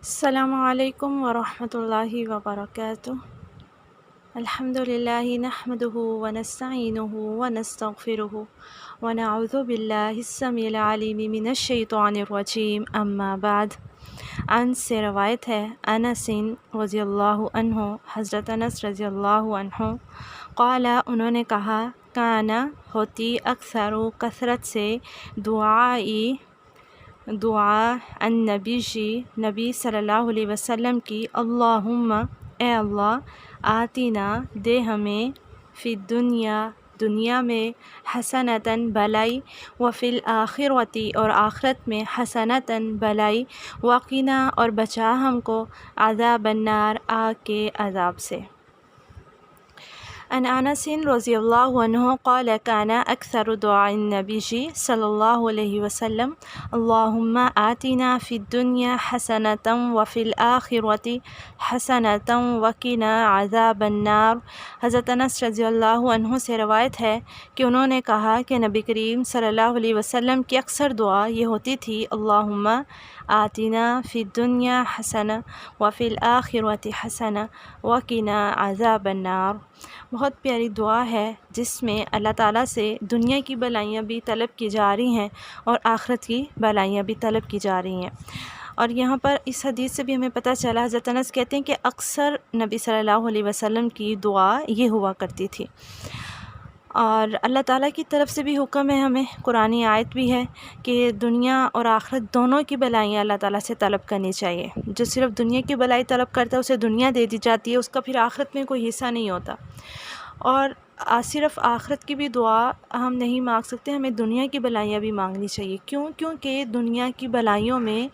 السلام علیکم ورحمۃ اللہ وبرکاتہ۔ الحمد للہ نحمده ونستعینه ونستغفره ونعوذ باللہ السمیع العلیم من الشیطان الرجیم، اما بعد۔ انس سے روایت ہے انس رضی اللہ عنہ، حضرت انس رضی اللہ عنہ قال، انہوں نے کہا، کانا ہوتی اکثر کثرت سے دعا النبی نبی صلی اللہ علیہ وسلم کی، اللہم اے اللہ، آتینا دے ہمیں، فی دنیا میں حسنتاً بھلائی، وفی الآخرۃ اور آخرت میں حسنتاً بھلائی، وقنا اور بچا ہم کو عذاب النار آگ کے عذاب سے۔ عن انس رضی اللہ عنہ قال کان اکثر دعاء النبی صلی اللہ علیہ وسلم اللہم آتنا فی الدنیا حسنۃ وفی الآخرۃ حسنۃ وقنا عذاب النار۔ حضرت انس رضی اللہ عنہ سے روایت ہے کہ انہوں نے کہا کہ نبی کریم صلی اللہ علیہ وسلم کی اکثر دعا یہ ہوتی تھی، اللہم آتنا فی الدنیا حسنہ وفی الآخرۃ حسنہ وقنا عذاب النار۔ بہت پیاری دعا ہے جس میں اللہ تعالیٰ سے دنیا کی بھلائیاں بھی طلب کی جا رہی ہیں اور آخرت کی بھلائیاں بھی طلب کی جا رہی ہیں۔ اور یہاں پر اس حدیث سے بھی ہمیں پتہ چلا، حضرت انس کہتے ہیں کہ اکثر نبی صلی اللہ علیہ وسلم کی دعا یہ ہوا کرتی تھی۔ اور اللہ تعالیٰ کی طرف سے بھی حکم ہے ہمیں، قرآنی آیت بھی ہے کہ دنیا اور آخرت دونوں کی بھلائیاں اللہ تعالیٰ سے طلب کرنی چاہیے۔ جو صرف دنیا کی بھلائی طلب کرتا ہے اسے دنیا دے دی جاتی ہے، اس کا پھر آخرت میں کوئی حصہ نہیں ہوتا۔ اور صرف آخرت کی بھی دعا ہم نہیں مانگ سکتے، ہمیں دنیا کی بھلائیاں بھی مانگنی چاہیے۔ کیونکہ دنیا کی بھلائیوں میں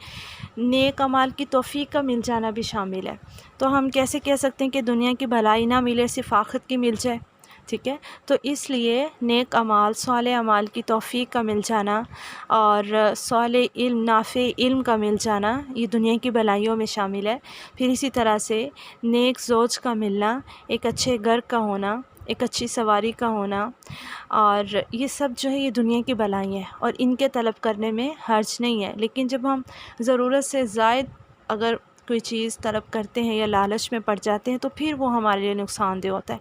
نیک اعمال کی توفیق کا مل جانا بھی شامل ہے۔ تو ہم کیسے کہہ سکتے ہیں کہ دنیا کی بھلائی نہ ملے، صرف آخرت کی مل جائے؟ ٹھیک ہے، تو اس لیے نیک اعمال، صالح اعمال کی توفیق کا مل جانا اور صالح علم، نافع علم کا مل جانا یہ دنیا کی بھلائیوں میں شامل ہے۔ پھر اسی طرح سے نیک زوج کا ملنا، ایک اچھے گھر کا ہونا، ایک اچھی سواری کا ہونا، اور یہ سب جو ہے یہ دنیا کی بھلائی ہیں اور ان کے طلب کرنے میں حرج نہیں ہے۔ لیکن جب ہم ضرورت سے زائد اگر کوئی چیز طلب کرتے ہیں یا لالچ میں پڑ جاتے ہیں تو پھر وہ ہمارے لیے نقصان دہ ہوتا ہے۔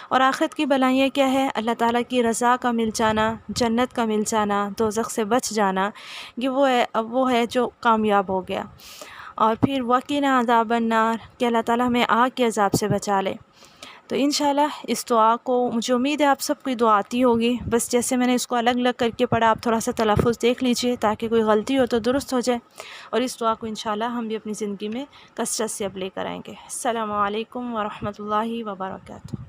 اور آخرت کی بھلائیاں کیا ہے؟ اللہ تعالیٰ کی رضا کا مل جانا، جنت کا مل جانا، دوزخ سے بچ جانا، یہ وہ ہے جو کامیاب ہو گیا۔ اور پھر وقنا عذاب النار کہ اللہ تعالیٰ ہمیں آگ کے عذاب سے بچا لے۔ تو انشاءاللہ اس دعا کو، مجھے امید ہے آپ سب کو دعا آتی ہوگی، بس جیسے میں نے اس کو الگ الگ کر کے پڑھا، آپ تھوڑا سا تلفظ دیکھ لیجئے تاکہ کوئی غلطی ہو تو درست ہو جائے۔ اور اس دعا کو انشاءاللہ ہم بھی اپنی زندگی میں کثرت سے اب لے کر آئیں گے۔ السلام علیکم ورحمۃ اللہ وبرکاتہ۔